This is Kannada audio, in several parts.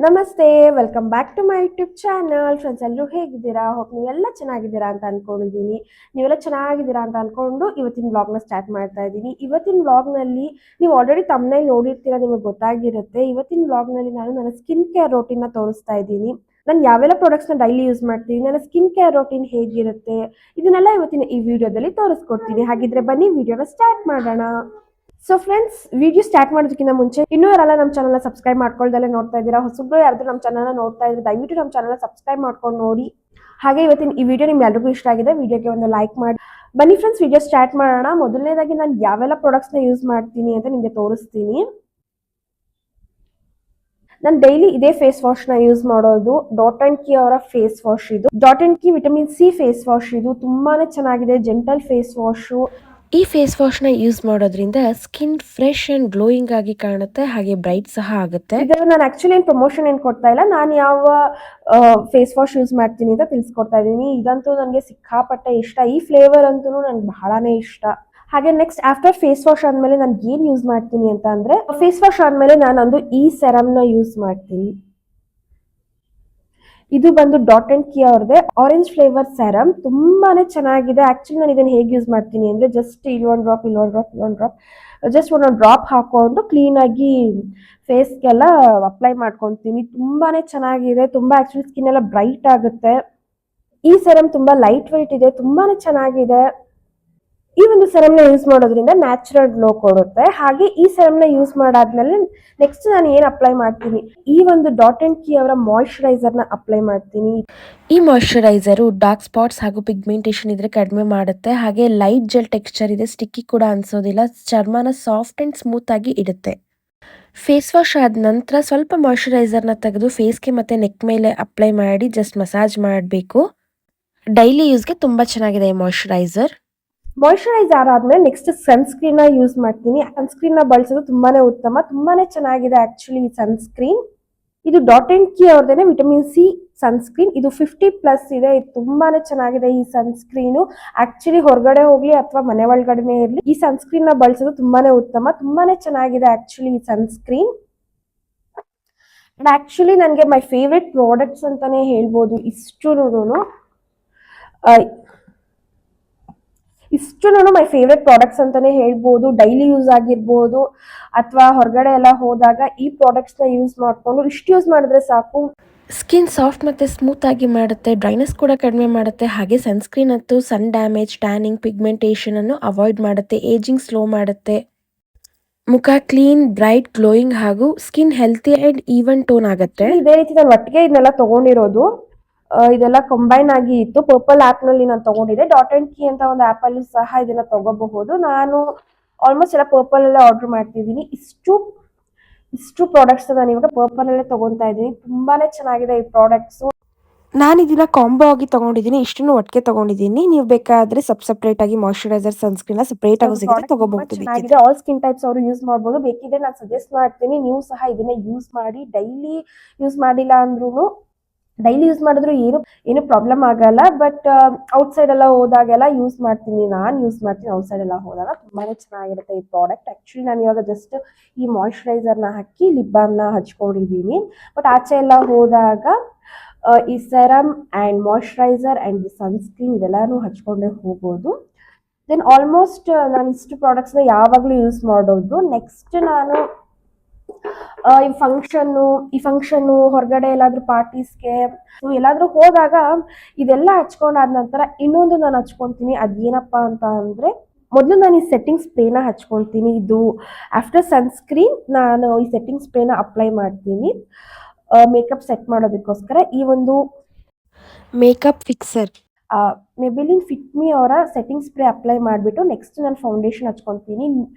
ನಮಸ್ತೆ, welcome back to my YouTube channel. Friends ಎಲ್ಲರೂ ಹೇಗಿದ್ದೀರಾ? ಹೋಪ್ ನೀವೆಲ್ಲ ಚೆನ್ನಾಗಿದ್ದೀರಾ ಅಂತ ಅನ್ಕೊಂಡಿದ್ದೀನಿ. ನೀವೆಲ್ಲ ಚೆನ್ನಾಗಿದ್ದೀರಾ ಅಂತ ಅನ್ಕೊಂಡು ಇವತ್ತಿನ ವ್ಲಾಗ್ನ ಸ್ಟಾರ್ಟ್ ಮಾಡ್ತಾ ಇದ್ದೀನಿ. ಇವತ್ತಿನ ವ್ಲಾಗ್ನಲ್ಲಿ ನೀವು ಆಲ್ರೆಡಿ ತಮ್ಮನೇಲಿ ನೋಡಿರ್ತೀರಾ, ನಿಮಗೆ ಗೊತ್ತಾಗಿರುತ್ತೆ. ಇವತ್ತಿನ ವ್ಲಾಗ್ನಲ್ಲಿ ನಾನು ನನ್ನ ಸ್ಕಿನ್ ಕೇರ್ ರೋಟೀನ್ನ ತೋರಿಸ್ತಾ ಇದ್ದೀನಿ. ನಾನು ಯಾವೆಲ್ಲ ಪ್ರಾಡಕ್ಟ್ಸ್ನ ಡೈಲಿ ಯೂಸ್ ಮಾಡ್ತೀನಿ, ನನ್ನ ಸ್ಕಿನ್ ಕೇರ್ ರೋಟೀನ್ ಹೇಗಿರುತ್ತೆ, ಇದನ್ನೆಲ್ಲ ಇವತ್ತಿನ ಈ ವಿಡಿಯೋದಲ್ಲಿ ತೋರಿಸ್ಕೊಡ್ತೀನಿ. ಹಾಗಿದ್ರೆ ಬನ್ನಿ ವಿಡಿಯೋನ ಸ್ಟಾರ್ಟ್ ಮಾಡೋಣ. ಸೊ ಫ್ರೆಂಡ್ಸ್, ವಿಡಿಯೋ ಸ್ಟಾರ್ಟ್ ಮಾಡೋದಕ್ಕಿಂತ ಮುಂಚೆ ಇನ್ನೂ ಯಾರೆಲ್ಲ ನಮ್ಮ ಚಾನಲ್ನ ಸಬ್ಸ್ಕ್ರೈಬ್ ಮಾಡ್ಕೊಳ್ದಲ್ಲೇ ನೋಡ್ತಾ ಇದ್ದೀರಾ, ಹೊಸಬ್ರು ಯಾರಾದ್ರೂ ನಮ್ಮ ಚಾನಲ್ನ ನೋಡ್ತಾ ಇದ್ರೆ ದಯವಿಟ್ಟು ನಮ್ಮ ಚಾನಲ್ನ ಸಬ್ಸ್ಕ್ರೈಬ್ ಮಾಡ್ಕೊಂಡು ನೋಡಿ. ಹಾಗೆ ಇವತ್ತಿನ ಈ ವಿಡಿಯೋ ನಿಮ್ಗೆ ಎಲ್ರಿಗೂ ಇಷ್ಟ ಆಗಿದೆ, ವಿಡಿಯೋಗೆ ಒಂದು ಲೈಕ್ ಮಾಡಿ. ಬನ್ನಿ ಫ್ರೆಂಡ್ಸ್, ವಿಡಿಯೋ ಸ್ಟಾರ್ಟ್ ಮಾಡೋಣ. ಮೊದಲನೇದಾಗಿ ನಾನು ಯಾವೆಲ್ಲ ಪ್ರಾಡಕ್ಟ್ಸ್ನ ಯೂಸ್ ಮಾಡ್ತೀನಿ ಅಂತ ನಿಮಗೆ ತೋರಿಸ್ತೀನಿ. ನಾನು ಡೈಲಿ ಇದೇ ಫೇಸ್ ವಾಶ್ನ ಯೂಸ್ ಮಾಡೋದು. ಡಾಟ್ ಅಂಡ್ ಕಿ ಅವರ ಫೇಸ್ ವಾಶ್ ಇದು. Dot and key vitamin C face wash ಇದು. ತುಂಬಾನೇ ಚೆನ್ನಾಗಿದೆ, ಜೆಂಟಲ್ ಫೇಸ್ ವಾಶು. ಈ ಫೇಸ್ ವಾಶ್ನ ಯೂಸ್ ಮಾಡೋದ್ರಿಂದ ಸ್ಕಿನ್ ಫ್ರೆಶ್ ಅಂಡ್ ಗ್ಲೋಯಿಂಗ್ ಆಗಿ ಕಾಣುತ್ತೆ, ಹಾಗೆ ಬ್ರೈಟ್ ಸಹ ಆಗುತ್ತೆ. ಇದರಲ್ಲಿ ನಾನು ಆಕ್ಚುಲಿ ಏನು ಪ್ರಮೋಷನ್ ಏನು ಕೊಡ್ತಾ ಇಲ್ಲ, ನಾನು ಯಾವ ಫೇಸ್ ವಾಶ್ ಯೂಸ್ ಮಾಡ್ತೀನಿ ಅಂತ ತಿಳಿಸ್ಕೊಡ್ತಾ ಇದ್ದೀನಿ. ಇದಂತೂ ನನಗೆ ಸಿಕ್ಕಾಪಟ್ಟೆ ಇಷ್ಟ. ಈ ಫ್ಲೇವರ್ ಅಂತೂ ನನಗೆ ಬಹಳನೇ ಇಷ್ಟ. ಹಾಗೆ ನೆಕ್ಸ್ಟ್ ಆಫ್ಟರ್ ಫೇಸ್ ವಾಶ್ ಆದ್ಮೇಲೆ ನಾನು ಏನು ಯೂಸ್ ಮಾಡ್ತೀನಿ ಅಂತ ಅಂದ್ರೆ, ಫೇಸ್ ವಾಶ್ ಆದ್ಮೇಲೆ ನಾನೊಂದು ಈ ಸೆರಮ್ನ ಯೂಸ್ ಮಾಡ್ತೀನಿ. ಇದು ಬಂದು ಡಾಟ್ ಅಂಡ್ ಕಿ ಅವ್ರದ್ದೇ ಆರೆಂಜ್ ಫ್ಲೇವರ್ ಸೆರಮ್. ತುಂಬಾನೇ ಚೆನ್ನಾಗಿದೆ. ಆಕ್ಚುಲಿ ನಾನು ಇದನ್ನ ಹೇಗೆ ಯೂಸ್ ಮಾಡ್ತೀನಿ ಅಂದ್ರೆ, ಜಸ್ಟ್ ಇಲ್ಲೊಂದು ಡ್ರಾಪ್ ಜಸ್ಟ್ ಒಂದೊಂದು ಡ್ರಾಪ್ ಹಾಕೊಂಡು ಕ್ಲೀನ್ ಆಗಿ ಫೇಸ್ಗೆಲ್ಲ ಅಪ್ಲೈ ಮಾಡ್ಕೊತೀನಿ. ತುಂಬಾನೇ ಚೆನ್ನಾಗಿದೆ. ತುಂಬಾ ಆಕ್ಚುಲಿ ಸ್ಕಿನ್ ಎಲ್ಲ ಬ್ರೈಟ್ ಆಗುತ್ತೆ. ಈ ಸೆರಮ್ ತುಂಬಾ ಲೈಟ್ ವೈಟ್ ಇದೆ, ತುಂಬಾನೇ ಚೆನ್ನಾಗಿದೆ. ಈ ಒಂದು ಸೆರಮ್ನ ಯೂಸ್ ಮಾಡೋದ್ರಿಂದ ನ್ಯಾಚುರಲ್ ಗ್ಲೋ ಕೊಡುತ್ತೆ. ಹಾಗೆ ಈ ಸೆರಮ್ನ ಯೂಸ್ ಮಾಡಾದ್ಮೇಲೆ ನೆಕ್ಸ್ಟ್ ನಾನು ಏನು ಅಪ್ಲೈ ಮಾಡ್ತೀನಿ, ಈ ಒಂದು ಡಾಟ್ ಅಂಡ್ ಕಿ ಅವರ ಮಾಯಿಶ್ಚರೈಸರ್ನ ಅಪ್ಲೈ ಮಾಡ್ತೀನಿ. ಈ ಮಾಯಿಶ್ಚರೈಸರು ಡಾರ್ಕ್ ಸ್ಪಾಟ್ಸ್ ಹಾಗೂ ಪಿಗ್ಮೆಂಟೇಷನ್ ಇದ್ರೆ ಕಡಿಮೆ ಮಾಡುತ್ತೆ, ಹಾಗೆ ಲೈಟ್ ಜೆಲ್ ಟೆಕ್ಸ್ಚರ್ ಇದೆ, ಸ್ಟಿಕ್ಕಿ ಕೂಡ ಅನ್ಸೋದಿಲ್ಲ, ಚರ್ಮನ ಸಾಫ್ಟ್ ಅಂಡ್ ಸ್ಮೂತ್ ಆಗಿ ಇಡುತ್ತೆ. ಫೇಸ್ ವಾಶ್ ಆದ ನಂತರ ಸ್ವಲ್ಪ ಮಾಯಿಶ್ಚರೈಸರ್ನ ತೆಗೆದು ಫೇಸ್ಗೆ ಮತ್ತೆ ನೆಕ್ ಮೇಲೆ ಅಪ್ಲೈ ಮಾಡಿ ಜಸ್ಟ್ ಮಸಾಜ್ ಮಾಡಬೇಕು. ಡೈಲಿ ಯೂಸ್ಗೆ ತುಂಬ ಚೆನ್ನಾಗಿದೆ ಈ ಮಾಯಿಶ್ಚರೈಸರ್. ಮಾಯಿಶ್ಚರೈಸರ್ ಆದ್ಮೇಲೆ ನೆಕ್ಸ್ಟ್ ಸನ್ಸ್ಕ್ರೀನ್ ಯೂಸ್ ಮಾಡ್ತೀನಿ. ಸನ್ಸ್ಕ್ರೀನ್ ಬಳಸೋದು ತುಂಬಾನೇ ಉತ್ತಮ, ತುಂಬಾನೇ ಚೆನ್ನಾಗಿದೆ ಆಕ್ಚುಲಿ ಈ ಸನ್ಸ್ಕ್ರೀನ್. ಇದು ಡಾಟ್ ಅಂಡ್ ಕಿ ಅವ್ರದೇನೆ ವಿಟಮಿನ್ ಸಿ ಸನ್ಸ್ಕ್ರೀನ್. ಇದು 50+ ಇದೆ. ಇದು ತುಂಬಾನೇ ಚೆನ್ನಾಗಿದೆ ಈ ಸನ್ಸ್ಕ್ರೀನು. ಆಕ್ಚುಲಿ ಹೊರಗಡೆ ಹೋಗ್ಲಿ ಅಥವಾ ಮನೆ ಒಳಗಡೆನೆ ಇರ್ಲಿ, ಈ ಸನ್ಸ್ಕ್ರೀನ್ ನ ಬಳಸೋದು ತುಂಬಾನೇ ಉತ್ತಮ, ತುಂಬಾನೇ ಚೆನ್ನಾಗಿದೆ ಆಕ್ಚುಲಿ ಈ ಸನ್ಸ್ಕ್ರೀನ್. ಅಂಡ್ ಆಕ್ಚುಲಿ ನನಗೆ ಮೈ ಫೇವ್ರೆಟ್ ಪ್ರಾಡಕ್ಟ್ಸ್ ಅಂತಾನೆ ಹೇಳ್ಬೋದು. ಇಷ್ಟು ಮೈ ಫೇವ್ರೆಟ್ ಪ್ರಾಡಕ್ಟ್ಸ್ ಅಂತಾನೆ ಹೇಳ್ಬೋದು. ಡೈಲಿ ಯೂಸ್ ಆಗಿರ್ಬೋದು ಅಥವಾ ಹೊರಗಡೆ ಎಲ್ಲ ಹೋದಾಗ ಈ ಪ್ರಾಡಕ್ಟ್ಸ್ ನ ಯೂಸ್ ಮಾಡ್ಕೊಂಡು ಇಷ್ಟು ಯೂಸ್ ಮಾಡಿದ್ರೆ ಸಾಕು. ಸ್ಕಿನ್ ಸಾಫ್ಟ್ ಮತ್ತು ಸ್ಮೂತ್ ಆಗಿ ಮಾಡುತ್ತೆ, ಡ್ರೈನೆಸ್ ಕೂಡ ಕಡಿಮೆ ಮಾಡುತ್ತೆ, ಹಾಗೆ ಸನ್ಸ್ಕ್ರೀನ್ ಅಂತೂ ಸನ್ ಡ್ಯಾಮೇಜ್, ಟ್ಯಾನಿಂಗ್, ಪಿಗ್ಮೆಂಟೇಷನ್ ಅನ್ನು ಅವಾಯ್ಡ್ ಮಾಡುತ್ತೆ, ಏಜಿಂಗ್ ಸ್ಲೋ ಮಾಡುತ್ತೆ, ಮುಖ ಕ್ಲೀನ್, ಬ್ರೈಟ್, ಗ್ಲೋಯಿಂಗ್ ಹಾಗೂ skin healthy and even tone ಆಗುತ್ತೆ. ಇದೇ ರೀತಿ ನಾನು ಒಟ್ಟಿಗೆ ಇದನ್ನೆಲ್ಲ ತಗೊಂಡಿರೋದು. ಇದೆಲ್ಲ ಕಂಬೈನ್ ಆಗಿ ಇತ್ತು. ಪರ್ಪಲ್ ಆಪ್ ನಲ್ಲಿ ನಾನು ತಗೊಂಡಿದ್ದೆ. ಡಾಟ್ ಅಂಡ್ ಕಿ ಅಂತ ಒಂದು ಆಪ್ ಅಲ್ಲಿ ಸಹ ಇದನ್ನ ತಗೋಬಹುದು. ನಾನು ಆಲ್ಮೋಸ್ಟ್ ಎಲ್ಲ ಪರ್ಪಲ್ ಅಲ್ಲೇ ಆರ್ಡರ್ ಮಾಡ್ತಿದ್ದೀನಿ. ಇಷ್ಟು ಪ್ರಾಡಕ್ಟ್ಸ್ ನಾನು ಇವಾಗ ಪರ್ಪಲ್ ಅಲ್ಲೇ ತಗೊಂತಾ ಇದ್ದೀನಿ. ತುಂಬಾನೇ ಚೆನ್ನಾಗಿದೆ ಈ ಪ್ರಾಡಕ್ಟ್ಸ್. ನಾನು ಇದನ್ನ ಕಾಂಬೋ ಆಗಿ ತಗೊಂಡಿದ್ದೀನಿ, ಇಷ್ಟನ್ನು ಒಟ್ಟಿಗೆ ತಗೊಂಡಿದ್ದೀನಿ. ನೀವು ಬೇಕಾದ್ರೆ ಸಪ್ರೇಟ್ ಆಗಿ ಮಾಯಿಶ್ಚರೈಸರ್, ಸನ್ಸ್ಕ್ರೀನ್ ಸಪ್ರೇಟ್ ಆಗಿ ಸಿಗುತ್ತೆ, ತಗೋಬಹುದು. ಚೆನ್ನಾಗಿದೆ, ಆಲ್ ಸ್ಕಿನ್ ಟೈಪ್ಸ್ ಅವರು ಯೂಸ್ ಮಾಡಬಹುದು. ಬೇಕಿದ್ರೆ ನಾನು ಸಜೆಸ್ಟ್ ಮಾಡ್ತೀನಿ, ನೀವು ಸಹ ಇದನ್ನ ಯೂಸ್ ಮಾಡಿ. ಡೈಲಿ ಯೂಸ್ ಮಾಡಿಲ್ಲ ಅಂದ್ರೂ, ಡೈಲಿ ಯೂಸ್ ಮಾಡಿದ್ರು ಏನು ಪ್ರಾಬ್ಲಮ್ ಆಗಲ್ಲ. ಬಟ್ ಔಟ್ಸೈಡ್ ಎಲ್ಲ ಹೋದಾಗೆಲ್ಲ ನಾನು ಯೂಸ್ ಮಾಡ್ತೀನಿ ಔಟ್ಸೈಡ್ ಎಲ್ಲ ಹೋದಾಗ. ತುಂಬಾನೇ ಚೆನ್ನಾಗಿರುತ್ತೆ ಈ ಪ್ರಾಡಕ್ಟ್. ಆಕ್ಚುಲಿ ನಾನು ಇವಾಗ ಜಸ್ಟ್ ಈ ಮಾಯಿಶ್ಚರೈಸರ್ನ ಹಾಕಿ ಲಿಪ್ ಬಾಮ್ನ ಹಚ್ಕೊಂಡಿದ್ದೀನಿ. ಬಟ್ ಆಚೆ ಎಲ್ಲ ಹೋದಾಗ ಈ serum and moisturiser and the sunscreen ಇದೆಲ್ಲಾನು ಹಚ್ಕೊಂಡೇ ಹೋಗ್ಬೋದು. ದೆನ್ ಆಲ್ಮೋಸ್ಟ್ ನಾನು ಇಷ್ಟು ಪ್ರಾಡಕ್ಟ್ಸ್ನ ಯಾವಾಗಲೂ ಯೂಸ್ ಮಾಡೋದು. ನೆಕ್ಸ್ಟ್ ನಾನು ಈ ಫಂಕ್ಷನ್ನು ಹೊರಗಡೆ ಎಲ್ಲಾದ್ರೂ ಪಾರ್ಟೀಸ್ಗೆ ಎಲ್ಲಾದ್ರೂ ಹೋದಾಗ ಇದೆಲ್ಲ ಹಚ್ಕೊಂಡಾದ ನಂತರ ಇನ್ನೊಂದು ನಾನು ಹಚ್ಕೊತೀನಿ. ಅದೇನಪ್ಪಾ ಅಂತ ಅಂದ್ರೆ, ಮೊದಲು ನಾನು ಈ ಸೆಟ್ಟಿಂಗ್ ಸ್ಪ್ರೇನ ಹಚ್ಕೊತೀನಿ. ಇದು ಆಫ್ಟರ್ ಸನ್ಸ್ಕ್ರೀನ್ ನಾನು ಈ ಸೆಟ್ಟಿಂಗ್ ಸ್ಪ್ರೇನ ಅಪ್ಲೈ ಮಾಡ್ತೀನಿ ಮೇಕಪ್ ಸೆಟ್ ಮಾಡೋದಕ್ಕೋಸ್ಕರ. ಈ ಒಂದು ಮೇಕಪ್ ಫಿಕ್ಸರ್ ಮೆಬಿಲಿನ್ ಫಿಟ್ ಮಿ ಅವರ ಸೆಟ್ಟಿಂಗ್ ಸ್ಪ್ರೇ ಅಪ್ಲೈ ಮಾಡಿಬಿಟ್ಟು ನೆಕ್ಸ್ಟ್ ನಾನು ಫೌಂಡೇಶನ್ ಹಚ್ಕೊತೀನಿ.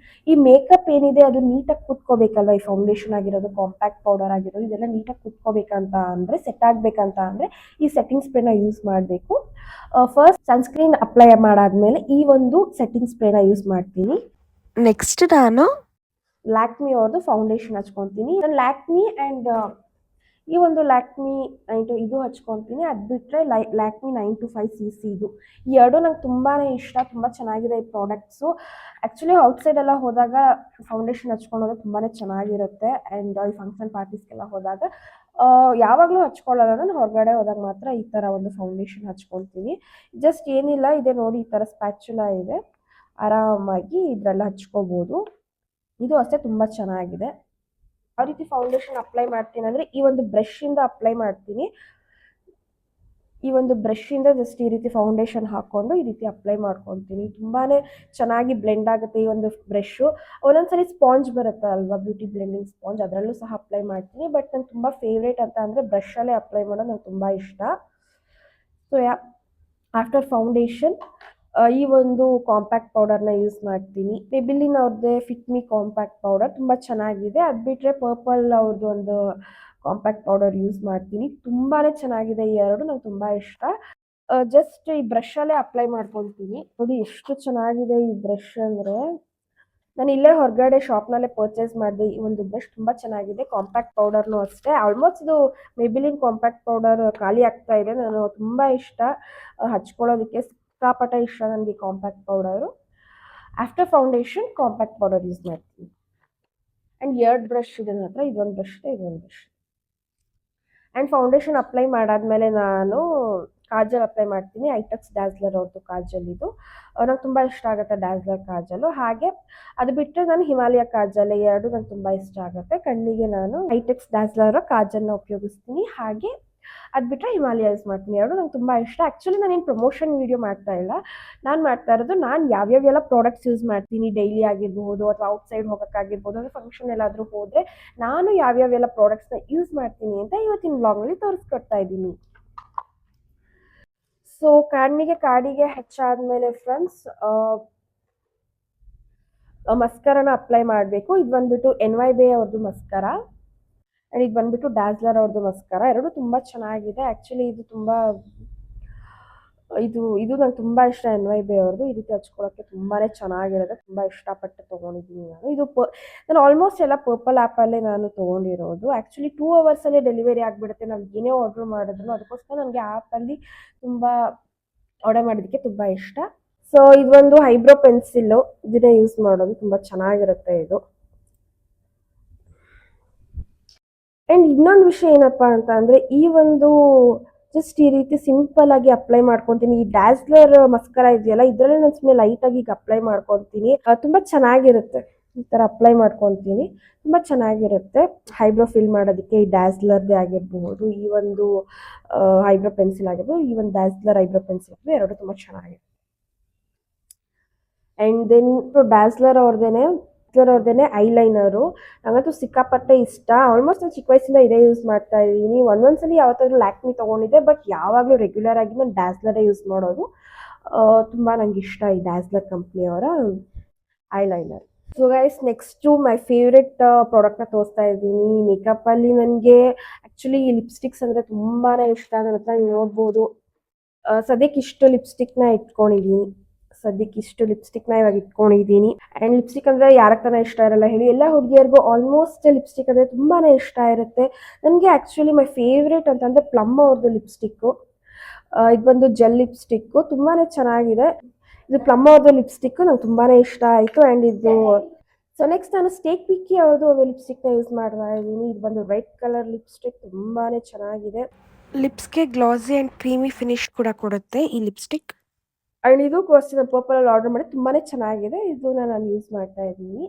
ಈ ಮೇಕಪ್ ಏನಿದೆ ಅದು ನೀಟಾಗಿ ಕುತ್ಕೋಬೇಕಲ್ವ. ಈ ಫೌಂಡೇಶನ್ ಆಗಿರೋದು, ಕಾಂಪ್ಯಾಕ್ಟ್ ಪೌಡರ್ ಆಗಿರೋದು, ಇದೆಲ್ಲ ನೀಟಾಗಿ ಕುತ್ಕೋಬೇಕಂತ ಅಂದರೆ, ಸೆಟ್ ಆಗಬೇಕಂತ ಅಂದರೆ ಈ ಸೆಟ್ಟಿಂಗ್ ಸ್ಪ್ರೇನ ಯೂಸ್ ಮಾಡಬೇಕು. ಫಸ್ಟ್ ಸನ್ಸ್ಕ್ರೀನ್ ಅಪ್ಲೈ ಮಾಡಾದ್ಮೇಲೆ ಈ ಒಂದು ಸೆಟ್ಟಿಂಗ್ ಸ್ಪ್ರೇನ ಯೂಸ್ ಮಾಡ್ತೀನಿ. ನೆಕ್ಸ್ಟ್ ನಾನು ಲ್ಯಾಕ್ಮಿ ಅವ್ರದ್ದು ಫೌಂಡೇಶನ್ ಹಚ್ಕೊತೀನಿ. ನಾನು ಲ್ಯಾಕ್ಮಿ ಆ್ಯಂಡ್ ಈ ಒಂದು ಲ್ಯಾಕ್ಮಿ ಇದು ಹಚ್ಕೊತೀನಿ. ಅದು ಬಿಟ್ಟರೆ ಲ್ಯಾಕ್ಮಿ 925 CC ಇದು. ಈ ಎರಡು ನಂಗೆ ತುಂಬಾ ಇಷ್ಟ, ತುಂಬ ಚೆನ್ನಾಗಿದೆ ಈ ಪ್ರಾಡಕ್ಟ್ಸು. ಆ್ಯಕ್ಚುಲಿ ಔಟ್ಸೈಡ್ ಎಲ್ಲ ಹೋದಾಗ ಫೌಂಡೇಶನ್ ಹಚ್ಕೊಳೋದು ತುಂಬಾ ಚೆನ್ನಾಗಿರುತ್ತೆ. ಆ್ಯಂಡ್ ಈ ಫಂಕ್ಷನ್ ಪಾರ್ಟೀಸ್ಗೆಲ್ಲ ಹೋದಾಗ ಯಾವಾಗಲೂ ಹಚ್ಕೊಳ್ಳಲ್ಲ ನಾನು, ಹೊರಗಡೆ ಹೋದಾಗ ಮಾತ್ರ ಈ ಥರ ಒಂದು ಫೌಂಡೇಶನ್ ಹಚ್ಕೊಳ್ತೀನಿ. ಜಸ್ಟ್ ಏನಿಲ್ಲ, ಇದೆ ನೋಡಿ ಈ ಥರ ಸ್ಪ್ಯಾಚುಲಾ ಇದೆ, ಆರಾಮಾಗಿ ಇದರಲ್ಲಿ ಹಚ್ಕೋಬೋದು. ಇದು ಅಷ್ಟೇ ತುಂಬ ಚೆನ್ನಾಗಿದೆ. ಯಾವ ರೀತಿ ಫೌಂಡೇಶನ್ ಅಪ್ಲೈ ಮಾಡ್ತೀನಿ ಅಂದರೆ, ಈ ಒಂದು ಬ್ರಷಿಂದ ಅಪ್ಲೈ ಮಾಡ್ತೀನಿ. ಈ ಒಂದು ಬ್ರಷಿಂದ ಜಸ್ಟ್ ಈ ರೀತಿ ಫೌಂಡೇಶನ್ ಹಾಕ್ಕೊಂಡು ಈ ರೀತಿ ಅಪ್ಲೈ ಮಾಡ್ಕೊತೀನಿ. ತುಂಬಾ ಚೆನ್ನಾಗಿ ಬ್ಲೆಂಡ್ ಆಗುತ್ತೆ ಈ ಒಂದು ಬ್ರಷು. ಒಂದೊಂದ್ಸರಿ ಸ್ಪಾಂಜ್ ಬರುತ್ತೆ ಅಲ್ವಾ, ಬ್ಯೂಟಿ ಬ್ಲೆಂಡಿಂಗ್ ಸ್ಪಾಂಜ್, ಅದರಲ್ಲೂ ಸಹ ಅಪ್ಲೈ ಮಾಡ್ತೀನಿ. ಬಟ್ ನಂಗೆ ತುಂಬ ಫೇವ್ರೇಟ್ ಅಂತ ಅಂದರೆ ಬ್ರಷಲ್ಲೇ ಅಪ್ಲೈ ಮಾಡೋದು ನಂಗೆ ತುಂಬ ಇಷ್ಟ. ಸೊ ಆಫ್ಟರ್ ಫೌಂಡೇಶನ್ ಈ ಒಂದು ಕಾಂಪ್ಯಾಕ್ಟ್ ಪೌಡರ್ನ ಯೂಸ್ ಮಾಡ್ತೀನಿ. ಮೇಬಿಲಿನ್ ಅವ್ರದ್ದೇ ಫಿಟ್ ಮಿ ಕಾಂಪ್ಯಾಕ್ಟ್ ಪೌಡರ್ ತುಂಬ ಚೆನ್ನಾಗಿದೆ. ಅದು ಬಿಟ್ಟರೆ ಪರ್ಪಲ್ ಅವ್ರದ್ದು ಒಂದು ಕಾಂಪ್ಯಾಕ್ಟ್ ಪೌಡರ್ ಯೂಸ್ ಮಾಡ್ತೀನಿ. ತುಂಬಾ ಚೆನ್ನಾಗಿದೆ ಈ ಎರಡು, ನಂಗೆ ತುಂಬ ಇಷ್ಟ. ಜಸ್ಟ್ ಈ ಬ್ರಷಲ್ಲೇ ಅಪ್ಲೈ ಮಾಡ್ಕೊತೀನಿ. ನೋಡಿ ಎಷ್ಟು ಚೆನ್ನಾಗಿದೆ ಈ ಬ್ರಷ್ ಅಂದರೆ, ನಾನು ಇಲ್ಲೇ ಹೊರಗಡೆ ಶಾಪ್ನಲ್ಲೇ ಪರ್ಚೇಸ್ ಮಾಡಿದೆ. ಈ ಒಂದು ಬ್ರಷ್ ತುಂಬ ಚೆನ್ನಾಗಿದೆ. ಕಾಂಪ್ಯಾಕ್ಟ್ ಪೌಡರ್ನು ಅಷ್ಟೇ. ಆಲ್ಮೋಸ್ಟ್ ಇದು ಮೇಬಿಲಿನ್ ಕಾಂಪ್ಯಾಕ್ಟ್ ಪೌಡರ್ ಖಾಲಿ ಆಗ್ತಾ ಇದೆ. ನಾನು ತುಂಬ ಇಷ್ಟ ಹಚ್ಕೊಳ್ಳೋದಕ್ಕೆ, ಸಿಕ್ಕಾಪಟ್ಟೆ ಇಷ್ಟ ನನಗೆ compact powder. After foundation compact powder use ಮಾಡ್ತೀನಿ. ಆ್ಯಂಡ್ 2 ಬ್ರಷ್ ಇದೆ ನನ್ನ ಹತ್ರ, ಇದೊಂದು ಬ್ರಷ್ ಇದೆ, ಇದೊಂದು ಬ್ರಷ್. ಆ್ಯಂಡ್ ಫೌಂಡೇಶನ್ ಅಪ್ಲೈ ಮಾಡಾದ್ಮೇಲೆ ನಾನು ಕಾಜಲ್ ಅಪ್ಲೈ ಮಾಡ್ತೀನಿ. ಐಟೆಕ್ಸ್ ಡ್ಯಾಸ್ಲರ್ ಅವ್ರದ್ದು ಕಾಜಲ್ ಇದು. ನಂಗೆ ತುಂಬ ಇಷ್ಟ ಆಗುತ್ತೆ ಡ್ಯಾಸ್ಲರ್ ಕಾಜಲು. ಹಾಗೆ ಅದು ಬಿಟ್ಟರೆ ನಾನು ಹಿಮಾಲಯ ಕಾಜಲ್, ಎರಡು ನಂಗೆ ತುಂಬ ಇಷ್ಟ ಆಗುತ್ತೆ. ಕಣ್ಣಿಗೆ ನಾನು ಐಟೆಕ್ಸ್ ಡ್ಯಾಸ್ಲರ್ ಕಾಜಲ್ನ ಉಪಯೋಗಿಸ್ತೀನಿ. ಹಾಗೆ ಅದು ಬಿಟ್ಟರೆ ಹಿಮಾಲಯ ಯೂಸ್ ಮಾಡ್ತೀನಿ. ಎರಡು ನಂಗೆ ತುಂಬ ಇಷ್ಟ. ಆ್ಯಕ್ಚುಲಿ ನಾನೇನು ಪ್ರಮೋಷನ್ ವೀಡಿಯೋ ಮಾಡ್ತಾ ಇಲ್ಲ, ನಾನು ಮಾಡ್ತಾ ಇರೋದು ನಾನು ಯಾವ್ಯಾವೆಲ್ಲ ಪ್ರಾಡಕ್ಟ್ಸ್ ಯೂಸ್ ಮಾಡ್ತೀನಿ ಡೈಲಿ ಆಗಿರ್ಬೋದು, ಅಥವಾ ಔಟ್ಸೈಡ್ ಹೋಗೋಕ್ಕಾಗಿರ್ಬೋದು, ಅಥವಾ ಫಂಕ್ಷನ್ ಎಲ್ಲಾದರೂ ಹೋದರೆ ನಾನು ಯಾವ್ಯಾವೆಲ್ಲ ಪ್ರಾಡಕ್ಟ್ಸ್ನ ಯೂಸ್ ಮಾಡ್ತೀನಿ ಅಂತ ಇವತ್ತಿನ ವ್ಲಾಗ್ನಲ್ಲಿ ತೋರಿಸ್ಕೊಡ್ತಾ ಇದ್ದೀನಿ. ಸೊ ಕಾಡಿಗೆ ಹಚ್ಚಾದ್ಮೇಲೆ ಫ್ರೆಂಡ್ಸ್ ಮಸ್ಕರನ ಅಪ್ಲೈ ಮಾಡಬೇಕು. ಇದು ಬಂದ್ಬಿಟ್ಟು NYBE ಅವ್ರದ್ದು ಮಸ್ಕರ, ಆ್ಯಂಡ್ ಇದು ಬಂದ್ಬಿಟ್ಟು ಡ್ಯಾಸ್ಲರ್ ಅವ್ರದ್ದು ಮಸ್ಕರ. ಎರಡು ತುಂಬ ಚೆನ್ನಾಗಿದೆ. ಆ್ಯಕ್ಚುಲಿ ಇದು ತುಂಬ ಇದು ನಂಗೆ ತುಂಬ ಇಷ್ಟ. NYBE ಅವ್ರದ್ದು ಈ ರೀತಿ ಹಚ್ಕೊಳ್ಳೋಕ್ಕೆ ತುಂಬಾ ಚೆನ್ನಾಗಿರುತ್ತೆ. ತುಂಬ ಇಷ್ಟಪಟ್ಟು ತೊಗೊಂಡಿದ್ದೀನಿ ನಾನು. ನಾನು ಆಲ್ಮೋಸ್ಟ್ ಎಲ್ಲ ಪರ್ಪಲ್ ಆ್ಯಪಲ್ಲೇ ನಾನು ತೊಗೊಂಡಿರೋದು. ಆ್ಯಕ್ಚುಲಿ 2 ಅವರ್ಸಲ್ಲೇ ಡೆಲಿವರಿ ಆಗಿಬಿಡುತ್ತೆ ನಾವು ಏನೇ ಆರ್ಡ್ರ್ ಮಾಡಿದ್ರು. ಅದಕ್ಕೋಸ್ಕರ ನನಗೆ ಆ್ಯಪಲ್ಲಿ ತುಂಬ ಆರ್ಡರ್ ಮಾಡೋದಕ್ಕೆ ತುಂಬ ಇಷ್ಟ. ಸೊ ಇದೊಂದು ಐಬ್ರೋ ಪೆನ್ಸಿಲ್ಲು, ಇದನ್ನೇ ಯೂಸ್ ಮಾಡೋದು. ತುಂಬ ಚೆನ್ನಾಗಿರುತ್ತೆ ಇದು. ಆ್ಯಂಡ್ ಇನ್ನೊಂದು ವಿಷಯ ಏನಪ್ಪ ಅಂತ ಅಂದರೆ, ಈ ಒಂದು ಜಸ್ಟ್ ಈ ರೀತಿ ಸಿಂಪಲ್ ಆಗಿ ಅಪ್ಲೈ ಮಾಡ್ಕೊತೀನಿ. ಈ ಡ್ಯಾಸ್ಲರ್ ಮಸ್ಕರ ಇದೆಯಲ್ಲ, ಇದರಲ್ಲೇ ನಾನು ಸುಮ್ಮನೆ ಲೈಟಾಗಿ ಈಗ ಅಪ್ಲೈ ಮಾಡ್ಕೊತೀನಿ. ತುಂಬ ಚೆನ್ನಾಗಿರುತ್ತೆ. ಈ ಥರ ಅಪ್ಲೈ ಮಾಡ್ಕೊತೀನಿ, ತುಂಬ ಚೆನ್ನಾಗಿರುತ್ತೆ. ಐಬ್ರೋ ಫಿಲ್ ಮಾಡೋದಕ್ಕೆ ಈ ಡ್ಯಾಸ್ಲರ್ದೇ ಆಗಿರ್ಬೋದು, ಈ ಒಂದು ಐಬ್ರೋ ಪೆನ್ಸಿಲ್ ಆಗಿರ್ಬೋದು, ಈ ಒಂದು ಡ್ಯಾಸ್ಲರ್ ಐಬ್ರೋ ಪೆನ್ಸಿಲ್ ಆಗಿರ್ಬೋದು, ಎರಡು ತುಂಬ ಚೆನ್ನಾಗಿದೆ. ಆ್ಯಂಡ್ ದೆನ್ ಡ್ಯಾಸ್ಲರ್ ಅವ್ರದ್ದೇನೆ ಐಲೈನರು ನಂಗಂತೂ ಸಿಕ್ಕಾಪಟ್ಟೆ ಇಷ್ಟ. ಆಲ್ಮೋಸ್ಟ್ ನಾನು ಚಿಕ್ಕ ವಯಸ್ಸಿಂದ ಇದೇ ಯೂಸ್ ಮಾಡ್ತಾ ಇದ್ದೀನಿ. ಒಂದೊಂದ್ಸಲಿ ಯಾವತ್ತಾದ್ರೂ ಲ್ಯಾಕ್ಮಿ ತೊಗೊಂಡಿದ್ದೆ, ಬಟ್ ಯಾವಾಗಲೂ ರೆಗ್ಯುಲರ್ ಆಗಿ ನಾನು ಡ್ಯಾಸ್ಲರೇ ಯೂಸ್ ಮಾಡೋದು. ತುಂಬ ನಂಗೆ ಇಷ್ಟ ಈ ಡ್ಯಾಸ್ಲರ್ ಕಂಪ್ನಿಯವರ eyeliner. So guys, next my favourite ಪ್ರಾಡಕ್ಟ್ನ ತೋರಿಸ್ತಾ ಇದ್ದೀನಿ. ಮೇಕಪ್ಪಲ್ಲಿ ನನಗೆ ಆ್ಯಕ್ಚುಲಿ ಈ ಲಿಪ್ಸ್ಟಿಕ್ಸ್ ಅಂದರೆ ತುಂಬಾ ಇಷ್ಟ. ನನ್ನ ಹತ್ರ ನೀವು ನೋಡ್ಬೋದು, ಸದ್ಯಕ್ಕೆ ಇಷ್ಟು ಲಿಪ್ಸ್ಟಿಕ್ನ ಇಟ್ಕೊಂಡಿದ್ದೀನಿ. ಇವಾಗ ಇಟ್ಕೊಂಡಿದ್ದೀನಿ. ಆ್ಯಂಡ್ ಲಿಪ್ಸ್ಟಿಕ್ ಅಂದರೆ ಯಾರಕ್ಕೆ ತಾನೇ ಇಷ್ಟ ಇರಲ್ಲ ಹೇಳಿ. ಎಲ್ಲ ಹುಡುಗಿಯರಿಗೂ ಆಲ್ಮೋಸ್ಟ್ ಲಿಪ್ಸ್ಟಿಕ್ ಅಂದರೆ ತುಂಬಾ ಇಷ್ಟ ಇರುತ್ತೆ. ನನಗೆ ಆ್ಯಕ್ಚುಲಿ ಮೈ ಫೇವ್ರೇಟ್ ಅಂತಂದರೆ ಪ್ಲಮ್ ಅವ್ರದ್ದು ಲಿಪ್ಸ್ಟಿಕ್ಕು. ಇದು ಬಂದು ಜೆಲ್ ಲಿಪ್ಸ್ಟಿಕ್ಕು, ತುಂಬಾ ಚೆನ್ನಾಗಿದೆ. ಇದು ಪ್ಲಮ್ ಅವ್ರದ್ದು ಲಿಪ್ಸ್ಟಿಕ್ಕು ನಂಗೆ ತುಂಬಾ ಇಷ್ಟ ಆಯಿತು. ಆ್ಯಂಡ್ ಇದು ಸೊ ನೆಕ್ಸ್ಟ್ ನಾನು ಸ್ಟೇಕ್ ವಿಕ್ಕಿ ಅವ್ರದ್ದು ಒಂದು ಲಿಪ್ಸ್ಟಿಕ್ನ ಯೂಸ್ ಮಾಡ್ತಾ ಇದ್ದೀನಿ. ಇದು ಬಂದು ರೆಡ್ ಕಲರ್ ಲಿಪ್ಸ್ಟಿಕ್, ತುಂಬಾ ಚೆನ್ನಾಗಿದೆ. ಲಿಪ್ಸ್ಗೆ ಗ್ಲಾಸಿ ಆ್ಯಂಡ್ ಕ್ರೀಮಿ ಫಿನಿಶ್ ಕೂಡ ಕೊಡುತ್ತೆ ಈ ಲಿಪ್ಸ್ಟಿಕ್. ಆ್ಯಂಡ್ ಇದು ಕೋರ್ಸ್ ನಾನು ಪರ್ಪಲಲ್ಲಿ ಆರ್ಡರ್ ಮಾಡಿ ತುಂಬಾ ಚೆನ್ನಾಗಿದೆ. ಇದನ್ನ ನಾನು ಯೂಸ್ ಮಾಡ್ತಾ ಇದ್ದೀನಿ.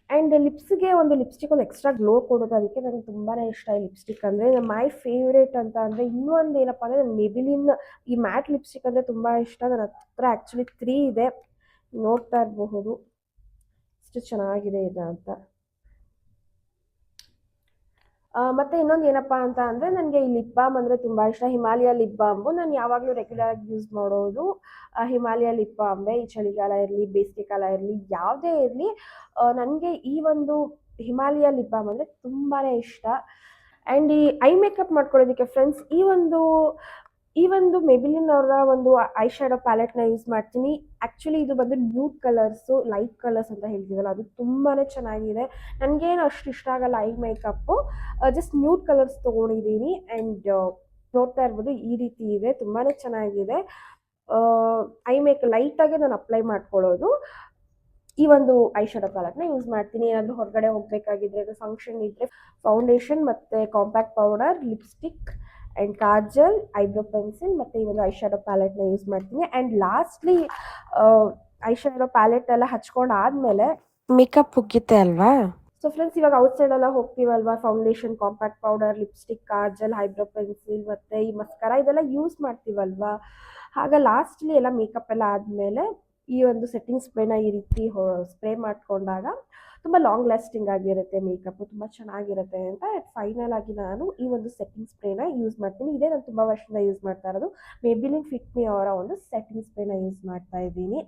ಆ್ಯಂಡ್ ಲಿಪ್ಸ್ಗೆ ಒಂದು ಲಿಪ್ಸ್ಟಿಕ್ ಒಂದು ಎಕ್ಸ್ಟ್ರಾ ಗ್ಲೋ ಕೊಡೋದು, ಅದಕ್ಕೆ ನನಗೆ ತುಂಬಾ ಇಷ್ಟ ಈ ಲಿಪ್ಸ್ಟಿಕ್ ಅಂದರೆ. ಮೈ ಫೇವ್ರೇಟ್ ಅಂತ ಅಂದರೆ ಇನ್ನೊಂದು ಏನಪ್ಪ ಅಂದರೆ, ನನ್ನ ಮೇಬಿಲಿನ್ ಈ ಮ್ಯಾಟ್ ಲಿಪ್ಸ್ಟಿಕ್ ಅಂದರೆ ತುಂಬ ಇಷ್ಟ. ನನ್ನ ಹತ್ರ ಆ್ಯಕ್ಚುಲಿ 3 ಇದೆ, ನೋಡ್ತಾ ಇರಬಹುದು ಎಷ್ಟು ಚೆನ್ನಾಗಿದೆ ಇದು ಅಂತ. ಮತ್ತು ಇನ್ನೊಂದು ಏನಪ್ಪ ಅಂತ ಅಂದರೆ, ನನಗೆ ಈ ಲಿಪ್ ಬಾಮ್ ಅಂದರೆ ತುಂಬ ಇಷ್ಟ. ಹಿಮಾಲಯ ಲಿಪ್ ಬಾಂಬು ನಾನು ಯಾವಾಗಲೂ ರೆಗ್ಯುಲರ್ ಆಗಿ ಯೂಸ್ ಮಾಡೋದು ಹಿಮಾಲಯ ಲಿಪ್ ಬಾಂಬೇ. ಈ ಚಳಿಗಾಲ ಇರಲಿ, ಬೇಸಿಗೆ ಕಾಲ ಇರಲಿ, ಯಾವುದೇ ಇರಲಿ, ನನಗೆ ಈ ಒಂದು ಹಿಮಾಲಯ ಲಿಪ್ ಬಾಮ್ ಅಂದರೆ ತುಂಬಾ ಇಷ್ಟ. ಆ್ಯಂಡ್ ಈ ಐ ಮೇಕಪ್ ಮಾಡ್ಕೊಳ್ಳೋದಕ್ಕೆ ಫ್ರೆಂಡ್ಸ್, ಈ ಒಂದು ಮೇಬಿಲಿನ್ ಅವರ ಒಂದು ಐ ಶ್ಯಾಡೋ ಪ್ಯಾಲೆಟ್ನ ಯೂಸ್ ಮಾಡ್ತೀನಿ. ಆ್ಯಕ್ಚುಲಿ ಇದು ಬಂದು ನ್ಯೂಡ್ ಕಲರ್ಸು, ಲೈಟ್ ಕಲರ್ಸ್ ಅಂತ ಹೇಳ್ತೀವಲ್ಲ, ಅದು ತುಂಬಾ ಚೆನ್ನಾಗಿದೆ. ನನಗೇನು ಅಷ್ಟು ಇಷ್ಟ ಆಗಲ್ಲ I makeup, just nude colours ತೊಗೊಂಡಿದ್ದೀನಿ. ಆ್ಯಂಡ್ ನೋಡ್ತಾ ಇರ್ಬೋದು ಈ ರೀತಿ ಇದೆ, ತುಂಬಾ ಚೆನ್ನಾಗಿದೆ. ಐ ಲೈಟಾಗೆ ನಾನು ಅಪ್ಲೈ ಮಾಡ್ಕೊಳ್ಳೋದು. ಈ ಒಂದು ಐ ಶಾಡೋ ಪ್ಯಾಲೆಟ್ನ ಯೂಸ್ ಮಾಡ್ತೀನಿ. ಏನಾದರೂ ಹೊರಗಡೆ ಹೋಗಬೇಕಾಗಿದ್ರೆ, ಅದು ಫಂಕ್ಷನ್ ಇದ್ದರೆ ಫೌಂಡೇಶನ್ ಮತ್ತು compact powder, lipstick and Kajal, eyebrow pencil ಮತ್ತು ಈ ಒಂದು ಐ ಶಾಡೋ ಪ್ಯಾಲೆಟ್ನ ಯೂಸ್ ಮಾಡ್ತೀನಿ. And lastly I shadow palette ಎಲ್ಲ ಹಚ್ಕೊಂಡು ಆದಮೇಲೆ ಮೇಕಪ್ ಮುಗಿಯುತ್ತೆ ಅಲ್ವಾ? ಸೊ ಫ್ರೆಂಡ್ಸ್, ಇವಾಗ ಔಟ್ಸೈಡ್ ಎಲ್ಲ ಹೋಗ್ತೀವಲ್ವಾ, foundation, compact powder, lipstick, kajal, eyebrow pencil ಮತ್ತು ಈ ಮಸ್ಕರಾ ಇದೆಲ್ಲ ಯೂಸ್ ಮಾಡ್ತೀವಲ್ವಾ. ಆಗ ಲಾಸ್ಟ್ಲಿ ಎಲ್ಲ ಮೇಕಪ್ ಎಲ್ಲ ಆದಮೇಲೆ ಈ ಒಂದು ಸೆಟ್ಟಿಂಗ್ ಸ್ಪ್ರೇನ ಈ ರೀತಿ ಸ್ಪ್ರೇ ಮಾಡಿಕೊಂಡಾಗ ತುಂಬ ಲಾಂಗ್ ಲಾಸ್ಟಿಂಗ್ ಆಗಿರುತ್ತೆ ಮೇಕಪ್ಪು, ತುಂಬ ಚೆನ್ನಾಗಿರುತ್ತೆ ಅಂತ ಫೈನಲ್ ಆಗಿ ನಾನು ಈ ಒಂದು ಸೆಟ್ಟಿಂಗ್ ಸ್ಪ್ರೇನ ಯೂಸ್ ಮಾಡ್ತೀನಿ. ಇದೇ ನಾನು ತುಂಬ ವರ್ಷದಿಂದ ಯೂಸ್ ಮಾಡ್ತಾ ಇರೋದು. ಮೇಬಿಲಿನ್ ಫಿಟ್ ಮಿ ಅವರ ಒಂದು ಸೆಟ್ಟಿಂಗ್ ಸ್ಪ್ರೇನ ಯೂಸ್ ಮಾಡ್ತಾ ಇದ್ದೀನಿ.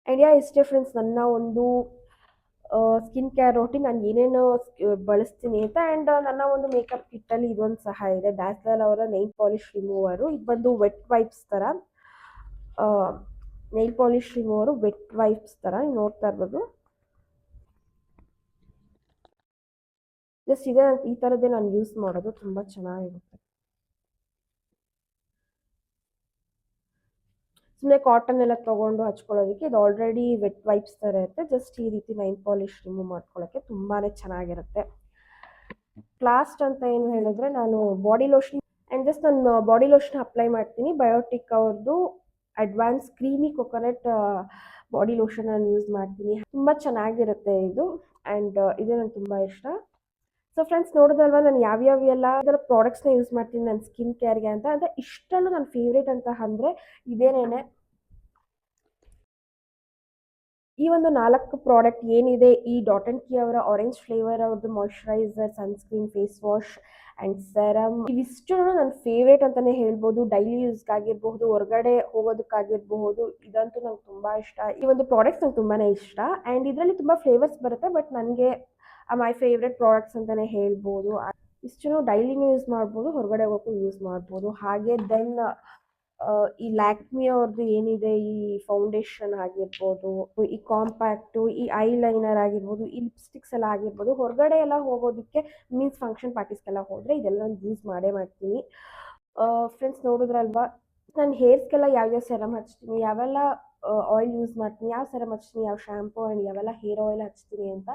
ಆ್ಯಂಡ್ ಇಷ್ಟೇ ಫ್ರೆಂಡ್ಸ್ ನನ್ನ ಒಂದು ಸ್ಕಿನ್ ಕೇರ್ ರೋಟೀನ್, ನಾನು ಏನೇನು ಬಳಸ್ತೀನಿ ಅಂತ. ಆ್ಯಂಡ್ ನನ್ನ ಒಂದು ಮೇಕಪ್ ಕಿಟ್ಟಲ್ಲಿ ಇದೊಂದು ಸಹ ಇದೆ, ಡ್ಯಾಸ್ಲರ್ ಅವರ ನೈಲ್ ಪಾಲಿಶ್ ರಿಮೂವರು. ಇದು ಬಂದು ವೆಟ್ ವೈಪ್ಸ್ ಥರ, ನೈಲ್ ಪಾಲಿಶ್ ರಿಮೂವರು ವೆಟ್ ವೈಪ್ಸ್ ಥರ ನೀವು ನೋಡ್ತಾ ಇರ್ಬೋದು. ಜಸ್ಟ್ ಇದೇ ಈ ಥರದ್ದೇ ನಾನು ಯೂಸ್ ಮಾಡೋದು, ತುಂಬ ಚೆನ್ನಾಗಿರುತ್ತೆ. ಸುಮ್ಮನೆ ಕಾಟನ್ ಎಲ್ಲ ತೊಗೊಂಡು ಹಚ್ಕೊಳ್ಳೋದಕ್ಕೆ ಇದು ಆಲ್ರೆಡಿ ವೆಟ್ ವೈಪ್ಸ್ ಥರ ಇರುತ್ತೆ. ಜಸ್ಟ್ ಈ ರೀತಿ ನೈಲ್ ಪಾಲಿಶ್ ರಿಮೂವ್ ಮಾಡ್ಕೊಳ್ಳೋಕ್ಕೆ ತುಂಬಾ ಚೆನ್ನಾಗಿರುತ್ತೆ. ಲಾಸ್ಟ್ ಅಂತ ಏನು ಹೇಳಿದ್ರೆ, ನಾನು ಬಾಡಿ ಲೋಷನ್ ಆ್ಯಂಡ್ ಜಸ್ಟ್ ನಾನು ಬಾಡಿ ಲೋಷನ್ ಅಪ್ಲೈ ಮಾಡ್ತೀನಿ. ಬಯೋಟಿಕ್ ಅವ್ರದ್ದು advance creamy coconut body lotion ನಾನು ಯೂಸ್ ಮಾಡ್ತೀನಿ. ತುಂಬ ಚೆನ್ನಾಗಿರುತ್ತೆ ಇದು, ಆ್ಯಂಡ್ ಇದು ನನಗೆ ತುಂಬ ಇಷ್ಟ. ಸೊ ಫ್ರೆಂಡ್ಸ್, ನೋಡಿದ್ರಲ್ವಾ ನಾನು ಯಾವ್ಯಾವೆಲ್ಲ ಇದರ ಪ್ರಾಡಕ್ಟ್ಸ್ನ ಯೂಸ್ ಮಾಡ್ತೀನಿ ನನ್ನ ಸ್ಕಿನ್ ಕೇರ್ಗೆ ಅಂತ. ಅಂದರೆ ಇಷ್ಟರಲ್ಲೂ ನನ್ನ ಫೇವ್ರೇಟ್ ಅಂತ ಅಂದರೆ ಇದೇನೇನೆ. ಈ ಒಂದು 4 ಪ್ರಾಡಕ್ಟ್ ಏನಿದೆ, ಈ ಡಾಟ್ ಆ್ಯಂಡ್ ಕೀ ಅವರ ಆರೆಂಜ್ ಫ್ಲೇವರ್ ಅವ್ರದ್ದು moisturiser, sunscreen, face wash and serum, ಇವಿಷ್ಟು ನನ್ನ ಫೇವ್ರೇಟ್ ಅಂತಲೇ ಹೇಳ್ಬೋದು. ಡೈಲಿ ಯೂಸ್ಗಾಗಿರಬಹುದು, ಹೊರಗಡೆ ಹೋಗೋದಕ್ಕಾಗಿರಬಹುದು, ಇದಂತೂ ನಂಗೆ ತುಂಬ ಇಷ್ಟ. ಈ ಒಂದು ಪ್ರಾಡಕ್ಟ್ಸ್ ನಂಗೆ ತುಂಬಾ ಇಷ್ಟ. ಆ್ಯಂಡ್ ಇದರಲ್ಲಿ ತುಂಬ ಫ್ಲೇವರ್ಸ್ ಬರುತ್ತೆ, ಬಟ್ ನನಗೆ ಮೈ ಫೇವ್ರೆಟ್ ಪ್ರಾಡಕ್ಟ್ಸ್ ಅಂತಲೇ ಹೇಳ್ಬೋದು. ಇಷ್ಟು ಡೈಲಿನೂ ಯೂಸ್ ಮಾಡ್ಬೋದು, ಹೊರಗಡೆ ಹೋಗೋಕ್ಕೂ ಯೂಸ್ ಮಾಡ್ಬೋದು. ಹಾಗೆ ದೆನ್ ಈ ಲ್ಯಾಕ್ಮಿ ಅವ್ರದ್ದು ಏನಿದೆ, ಈ ಫೌಂಡೇಶನ್ ಆಗಿರ್ಬೋದು, ಈ ಕಾಂಪ್ಯಾಕ್ಟು, ಈ ಐ ಲೈನರ್ ಆಗಿರ್ಬೋದು, ಈ ಲಿಪ್ಸ್ಟಿಕ್ಸ್ ಎಲ್ಲ ಆಗಿರ್ಬೋದು, ಹೊರಗಡೆ ಎಲ್ಲ ಹೋಗೋದಕ್ಕೆ ಮೀನ್ಸ್ ಫಂಕ್ಷನ್ ಪಾರ್ಟೀಸ್ಗೆಲ್ಲ ಹೋದರೆ ಇದೆಲ್ಲ ನಾನು ಯೂಸ್ ಮಾಡೇ ಮಾಡ್ತೀನಿ. ಫ್ರೆಂಡ್ಸ್, ನೋಡಿದ್ರಲ್ವಾ ನಾನು ಹೇರ್ಸ್ಗೆಲ್ಲ ಯಾವ್ಯಾವ ಸೆರಮ್ ಹಚ್ತೀನಿ, ಯಾವೆಲ್ಲ ಆಯಿಲ್ ಯೂಸ್ ಮಾಡ್ತೀನಿ, ಯಾವ ಸೆರಮ್ ಹಚ್ತೀನಿ, ಯಾವ ಶ್ಯಾಂಪು ಆ್ಯಂಡ್ ಯಾವೆಲ್ಲ ಹೇರ್ ಆಯಿಲ್ ಹಚ್ತೀನಿ ಅಂತ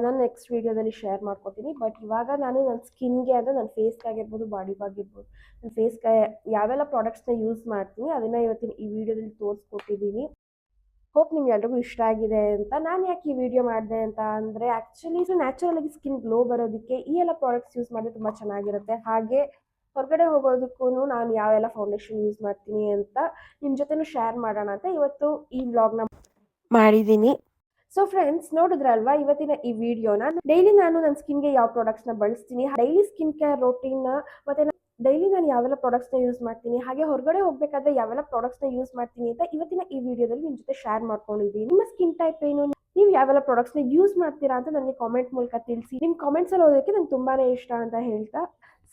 ನಾನು ನೆಕ್ಸ್ಟ್ ವೀಡಿಯೋದಲ್ಲಿ ಶೇರ್ ಮಾಡ್ಕೊತೀನಿ. ಬಟ್ ಇವಾಗ ನಾನು ನನ್ನ ಸ್ಕಿನ್ಗೆ ಅಂದರೆ ನನ್ನ ಫೇಸ್ಗಾಗಿರ್ಬೋದು, ಬಾಡಿಗಾಗಿರ್ಬೋದು, ನನ್ನ ಫೇಸ್ಗೆ ಯಾವೆಲ್ಲ ಪ್ರಾಡಕ್ಟ್ಸ್ನ ಯೂಸ್ ಮಾಡ್ತೀನಿ ಅದನ್ನು ಇವತ್ತಿನ ಈ ವಿಡಿಯೋದಲ್ಲಿ ತೋರಿಸ್ಕೊಟ್ಟಿದ್ದೀನಿ. ಹೋಪ್ ನಿಮ್ಗೆ ಎಲ್ರಿಗೂ ಇಷ್ಟ ಆಗಿದೆ ಅಂತ. ನಾನು ಯಾಕೆ ಈ ವಿಡಿಯೋ ಮಾಡಿದೆ ಅಂತ ಅಂದರೆ, ಆ್ಯಕ್ಚುಲಿ ಇದು ನ್ಯಾಚುರಲಾಗಿ ಸ್ಕಿನ್ ಗ್ಲೋ ಬರೋದಕ್ಕೆ ಈ ಎಲ್ಲ ಪ್ರಾಡಕ್ಟ್ಸ್ ಯೂಸ್ ಮಾಡಿದ್ರೆ ತುಂಬ ಚೆನ್ನಾಗಿರುತ್ತೆ. ಹಾಗೆ ಹೊರಗಡೆ ಹೋಗೋದಕ್ಕೂ ನಾನು ಯಾವೆಲ್ಲ ಫೌಂಡೇಶನ್ ಯೂಸ್ ಮಾಡ್ತೀನಿ ಅಂತ ನಿಮ್ಮ ಜೊತೆನೂ ಶೇರ್ ಮಾಡೋಣ ಅಂತ ಇವತ್ತು ಈ ವ್ಲಾಗ್ನ ಮಾಡಿದ್ದೀನಿ. ಸೊ ಫ್ರೆಂಡ್ಸ್, ನೋಡಿದ್ರಲ್ವಾ ಇವತ್ತಿನ ಈ ವಿಡಿಯೋನ. ಡೈಲಿ ನಾನು ನನ್ನ ಸ್ಕಿನ್ಗೆ ಯಾವ ಪ್ರಾಡಕ್ಟ್ಸ್ನ ಬಳಸ್ತೀನಿ, ಡೈಲಿ ಸ್ಕಿನ್ ಕೇರ್ ರೋಟೀನ್ನ, ಮತ್ತು ಡೈಲಿ ನಾನು ಯಾವೆಲ್ಲ ಪ್ರಾಡಕ್ಟ್ಸ್ನ ಯೂಸ್ ಮಾಡ್ತೀನಿ, ಹಾಗೆ ಹೊರಗಡೆ ಹೋಗಬೇಕಾದ್ರೆ ಯಾವೆಲ್ಲ ಪ್ರಾಡಕ್ಟ್ಸ್ನ ಯೂಸ್ ಮಾಡ್ತೀನಿ ಅಂತ ಇವತ್ತಿನ ಈ ವಿಡಿಯೋದಲ್ಲಿ ನಿಮ್ಮ ಜೊತೆ ಶೇರ್ ಮಾಡ್ಕೊಂಡಿದ್ದೀನಿ. ನಿಮ್ಮ ಸ್ಕಿನ್ ಟೈಪ್ ಏನು, ನೀವು ಯಾವೆಲ್ಲ ಪ್ರಾಡಕ್ಟ್ಸ್ನ ಯೂಸ್ ಮಾಡ್ತೀರಾ ಅಂತ ನನಗೆ ಕಾಮೆಂಟ್ ಮೂಲಕ ತಿಳಿಸಿ. ನಿಮ್ಮ ಕಾಮೆಂಟ್ಸಲ್ಲಿ ಓದೋಕ್ಕೆ ನಂಗೆ ತುಂಬಾ ಇಷ್ಟ ಅಂತ ಹೇಳ್ತಾ,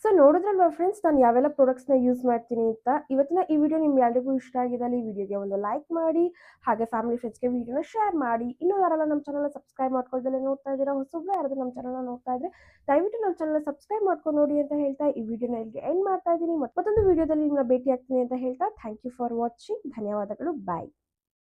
ಸೊ ನೋಡಿದ್ರಲ್ವಾ ಫ್ರೆಂಡ್ಸ್, ನಾನು ಯಾವೆಲ್ಲ ಪ್ರಾಡಕ್ಟ್ಸ್ನ ಯೂಸ್ ಮಾಡ್ತೀನಿ ಅಂತ. ಇವತ್ತಿನ ಈ ವಿಡಿಯೋ ನಿಮ್ಗೆ ಎಲ್ರಿಗೂ ಇಷ್ಟ ಆಗಿದ್ದಲ್ಲಿ ಈ ವಿಡಿಯೋಗೆ ಒಂದು ಲೈಕ್ ಮಾಡಿ, ಹಾಗೆ ಫ್ಯಾಮಿಲಿ ಫ್ರೆಂಡ್ಸ್ಗೆ ವಿಡಿಯೋನ ಶೇರ್ ಮಾಡಿ. ಇನ್ನೂ ಯಾರೆಲ್ಲ ನಮ್ಮ ಚಾನಲ್ನ ಸಬ್ಸ್ಕ್ರೈಬ್ ಮಾಡ್ಕೊಳ್ದಲ್ಲೇ ನೋಡ್ತಾ ಇದ್ದೀರಾ, ಹೊಸಬ್ರು ಯಾರಾದರೂ ನಮ್ಮ ಚಾನಲ್ನ ನೋಡ್ತಾ ಇದ್ರೆ ದಯವಿಟ್ಟು ನಮ್ಮ ಚಾನಲ್ನ ಸಬ್ಸ್ಕ್ರೈಬ್ ಮಾಡ್ಕೊಂಡು ನೋಡಿ ಅಂತ ಹೇಳ್ತಾ ಈ ವಿಡಿಯೋನ ಇಲ್ಲಿಗೆ ಎಂಡ್ ಮಾಡ್ತಾ ಇದ್ದೀನಿ. ಮತ್ತೊಂದು ವಿಡಿಯೋದಲ್ಲಿ ನಿಮ್ಮನ್ನ ಭೇಟಿ ಆಗ್ತೀನಿ ಅಂತ ಹೇಳ್ತಾ, ಥ್ಯಾಂಕ್ ಯು ಫಾರ್ ವಾಚಿಂಗ್. ಧನ್ಯವಾದಗಳು. ಬಾಯ್.